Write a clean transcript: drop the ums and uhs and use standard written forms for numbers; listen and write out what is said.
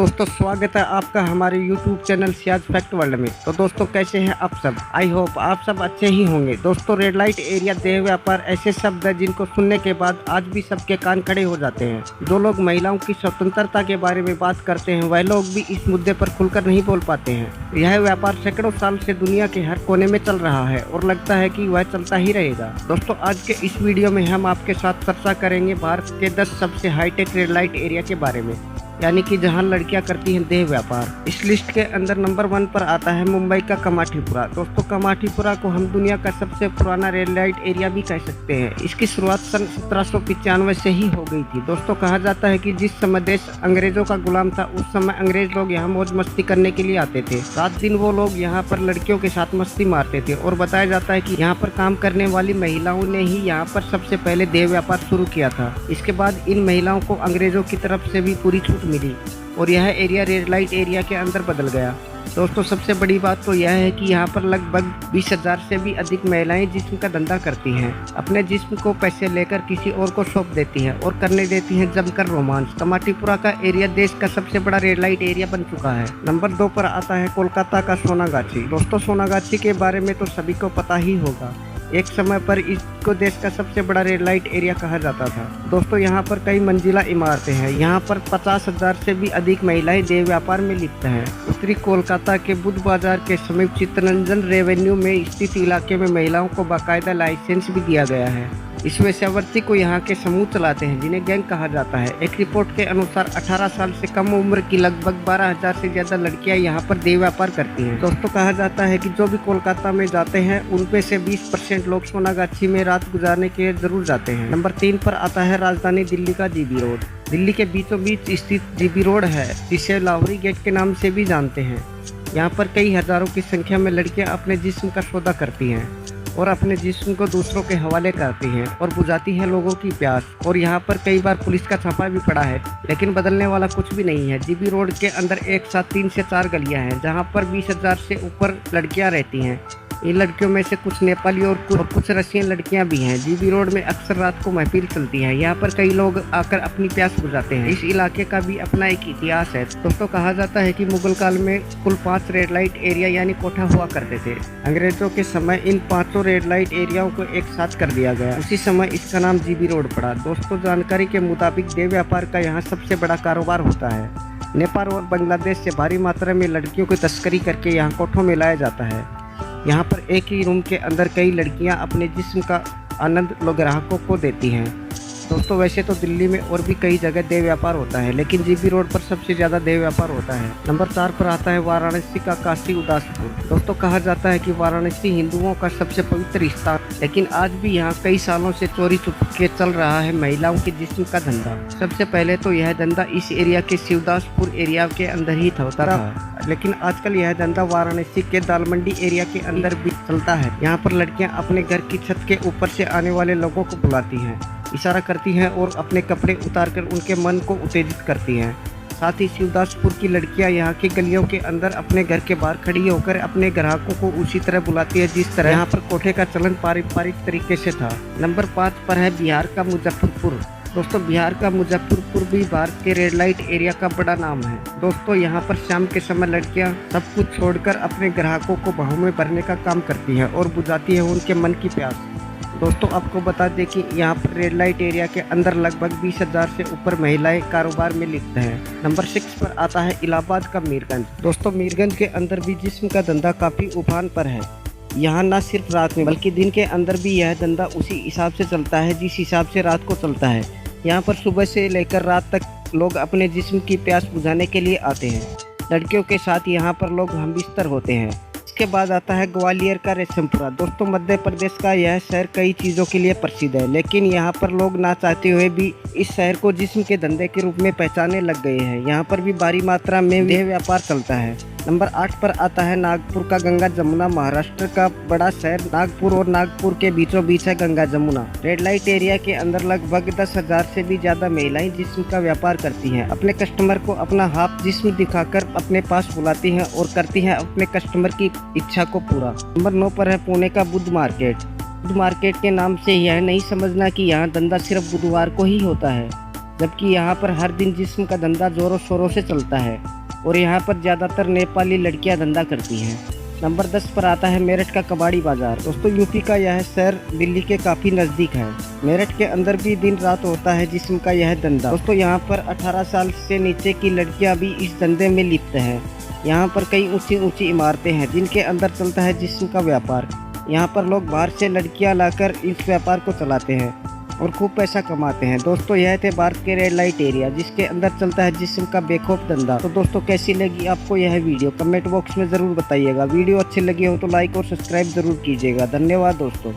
दोस्तों स्वागत है आपका हमारे YouTube channel Ciaz fact world में। तो दोस्तों कैसे हैं आप सब? आई होप आप सब अच्छे ही होंगे। दोस्तों रेड लाइट एरिया, देह व्यापार ऐसे शब्द है जिनको सुनने के बाद आज भी सबके कान खड़े हो जाते हैं। जो लोग महिलाओं की स्वतंत्रता के बारे में बात करते हैं वह लोग भी इस मुद्दे पर खुलकर नहीं बोल पाते हैं। यह व्यापार सैकड़ों साल से दुनिया के हर कोने में चल रहा है और लगता है कि वह चलता ही रहेगा। दोस्तों आज के इस वीडियो में हम आपके साथ चर्चा करेंगे भारत के 10 सबसे हाईटेक रेड लाइट एरिया के बारे में, यानी कि जहां लड़कियां करती हैं देह व्यापार। इस लिस्ट के अंदर नंबर 1 पर आता है मुंबई का कमाठीपुरा। दोस्तों कमाठीपुरा को हम दुनिया का सबसे पुराना रेड लाइट एरिया भी कह सकते हैं। इसकी शुरुआत सन 1795 से ही हो गई थी। दोस्तों कहा जाता है कि जिस समय देश अंग्रेजों का गुलाम था उस समय अंग्रेज लोग यहाँ मौज मस्ती करने के लिए आते थे। रात दिन वो लोग यहाँ पर लड़कियों के साथ मस्ती मारते थे और बताया जाता है कि यहाँ पर काम करने वाली महिलाओं ने ही यहाँ पर सबसे पहले देह व्यापार शुरू किया था। इसके बाद इन महिलाओं को अंग्रेजों की तरफ से भी पूरी छूट मिली और यह एरिया रेड लाइट एरिया के अंदर बदल गया। दोस्तों सबसे बड़ी बात तो यह है कि यहाँ पर लगभग 20,000 से भी अधिक महिलाएं जिस्म का धंधा करती हैं। अपने जिस्म को पैसे लेकर किसी और को सौंप देती हैं और करने देती हैं जमकर रोमांस। कमाठीपुरा का एरिया देश का सबसे बड़ा रेड लाइट एरिया बन चुका है। नंबर 2 पर आता है कोलकाता का सोनागाछी। दोस्तों सोनागाछी के बारे में तो सभी को पता ही होगा। एक समय पर इसको देश का सबसे बड़ा रेड लाइट एरिया कहा जाता था। दोस्तों यहाँ पर कई मंजिला इमारतें हैं। यहाँ पर 50,000 से भी अधिक महिलाएं देह व्यापार में लिप्त हैं। उत्तरी कोलकाता के बुद्ध बाजार के समीप चित्तरंजन रेवेन्यू में स्थित इलाके में महिलाओं को बाकायदा लाइसेंस भी दिया गया है। इस वेश्यावृत्ति को यहाँ के समूह चलाते हैं जिन्हें गैंग कहा जाता है। एक रिपोर्ट के अनुसार 18 साल से कम उम्र की लगभग 12,000 से ज्यादा लड़कियां यहाँ पर देह व्यापार करती हैं। दोस्तों कहा जाता है कि जो भी कोलकाता में जाते हैं उनमें से 20% लोग सोनागाछी में रात गुजारने के लिए जरूर जाते हैं। नंबर 3 पर आता है राजधानी दिल्ली का जीबी रोड। दिल्ली के बीचों बीच स्थित जीबी रोड है जिसे लाहौरी गेट के नाम से भी जानते हैं। यहाँ पर कई हजारों की संख्या में लड़कियाँ अपने जिस्म का सौदा करती हैं और अपने जिस्म को दूसरों के हवाले करती हैं और बुझाती हैं लोगों की प्यास। और यहाँ पर कई बार पुलिस का छापा भी पड़ा है, लेकिन बदलने वाला कुछ भी नहीं है। जीबी रोड के अंदर एक साथ 3 से 4 गलियाँ हैं जहाँ पर 20,000 से ऊपर लड़कियाँ रहती हैं। इन लड़कियों में से कुछ नेपाली और कुछ रशियन लड़कियां भी हैं। जीबी रोड में अक्सर रात को महफिल चलती है। यहाँ पर कई लोग आकर अपनी प्यास बुझाते हैं। इस इलाके का भी अपना एक इतिहास है। दोस्तों कहा जाता है कि मुगल काल में कुल 5 रेड लाइट एरिया यानी कोठा हुआ करते थे। अंग्रेजों के समय इन 5 रेड लाइट एरियाओं को एक साथ कर दिया गया। उसी समय इसका नाम जीबी रोड पड़ा। दोस्तों जानकारी के मुताबिक देह व्यापार का यहाँ सबसे बड़ा कारोबार होता है। नेपाल और बांग्लादेश से भारी मात्रा में लड़कियों की तस्करी करके यहाँ कोठों में लाया जाता है। यहाँ पर एक ही रूम के अंदर कई लड़कियाँ अपने जिस्म का आनंद लोग ग्राहकों को देती हैं। दोस्तों वैसे तो दिल्ली में और भी कई जगह देह व्यापार होता है, लेकिन जीबी रोड पर सबसे ज़्यादा देह व्यापार होता है। नंबर 4 पर आता है वाराणसी का काशी उदासपुर। दोस्तों कहा जाता है कि वाराणसी हिंदुओं का सबसे पवित्र स्थान, लेकिन आज भी यहाँ कई सालों से चोरी छुपके चल रहा है महिलाओं के जिस्म का धंधा। सबसे पहले तो यह धंधा इस एरिया के शिवदासपुर एरिया के अंदर ही होता था, लेकिन आजकल यह धंधा वाराणसी के दालमंडी एरिया के अंदर भी चलता है। यहाँ पर लड़कियाँ अपने घर की छत के ऊपर से आने वाले लोगों को बुलाती हैं, इशारा करती हैं और अपने कपड़े उतारकर उनके मन को उत्तेजित करती हैं। साथ ही शिवदासपुर की लड़कियां यहाँ की गलियों के अंदर अपने घर के बाहर खड़ी होकर अपने ग्राहकों को उसी तरह बुलाती है जिस तरह यहाँ पर कोठे का चलन पारंपरिक तरीके से था। नंबर 5 पर है बिहार का मुजफ्फरपुर। दोस्तों बिहार का मुजफ्फरपुर भी भारत के रेड लाइट एरिया का बड़ा नाम है। दोस्तों यहाँ पर शाम के समय लड़कियाँ सब कुछ छोड़कर अपने ग्राहकों को बाहों में भरने का काम करती हैं और बुझाती है उनके मन की प्यास। दोस्तों आपको बता दें कि यहाँ पर रेड लाइट एरिया के अंदर लगभग 20,000 से ऊपर महिलाएं कारोबार में लिप्त हैं। नंबर 6 पर आता है इलाहाबाद का मीरगंज। दोस्तों मीरगंज के अंदर भी जिस्म का धंधा काफ़ी उफान पर है। यहाँ न सिर्फ रात में बल्कि दिन के अंदर भी यह धंधा उसी हिसाब से चलता है जिस हिसाब से रात को चलता है। यहाँ पर सुबह से लेकर रात तक लोग अपने जिस्म की प्यास बुझाने के लिए आते हैं। लड़कियों के साथ यहाँ पर लोग हम बिस्तर होते हैं। इसके बाद आता है ग्वालियर का रेशमपुरा। दोस्तों मध्य प्रदेश का यह शहर कई चीज़ों के लिए प्रसिद्ध है, लेकिन यहाँ पर लोग ना चाहते हुए भी इस शहर को जिस्म के धंधे के रूप में पहचानने लग गए हैं। यहाँ पर भी भारी मात्रा में देह व्यापार चलता है। नंबर 8 पर आता है नागपुर का गंगा जमुना। महाराष्ट्र का बड़ा शहर नागपुर और नागपुर के बीचों बीच है Ganga Jamuna. Red light area के अंदर लगभग 10,000 से भी ज्यादा महिलाएं जिस्म का व्यापार करती हैं। अपने कस्टमर को अपना हाफ जिस्म दिखाकर अपने पास बुलाती हैं और करती हैं अपने कस्टमर की इच्छा को पूरा। नंबर 9 पर है पुणे का बुद्ध मार्केट। बुद्ध मार्केट के नाम से यह नहीं समझना कि यहाँ धंधा सिर्फ बुधवार को ही होता है। जबकि यहाँ पर हर दिन जिस्म का धंधा ज़ोरों शोरों से चलता है और यहाँ पर ज़्यादातर नेपाली लड़कियाँ धंधा करती हैं। नंबर 10 पर आता है मेरठ का कबाड़ी बाज़ार। दोस्तों यूपी का यह शहर दिल्ली के काफ़ी नज़दीक है। मेरठ के अंदर भी दिन रात होता है जिस्म का यह धंधा। दोस्तों यहाँ पर 18 साल से नीचे की लड़कियाँ भी इस धंधे में लिप्त हैं। यहाँ पर कई ऊंची ऊंची इमारतें हैं जिनके अंदर चलता है जिस्म का व्यापार। यहाँ पर लोग बाहर से लड़कियाँ लाकर इस व्यापार को चलाते हैं और खूब पैसा कमाते हैं। दोस्तों यह थे भारत के रेड लाइट एरिया जिसके अंदर चलता है जिस्म का बेखौफ धंधा। तो दोस्तों कैसी लगी आपको यह वीडियो कमेंट बॉक्स में ज़रूर बताइएगा। वीडियो अच्छी लगी हो तो लाइक और सब्सक्राइब ज़रूर कीजिएगा। धन्यवाद दोस्तों।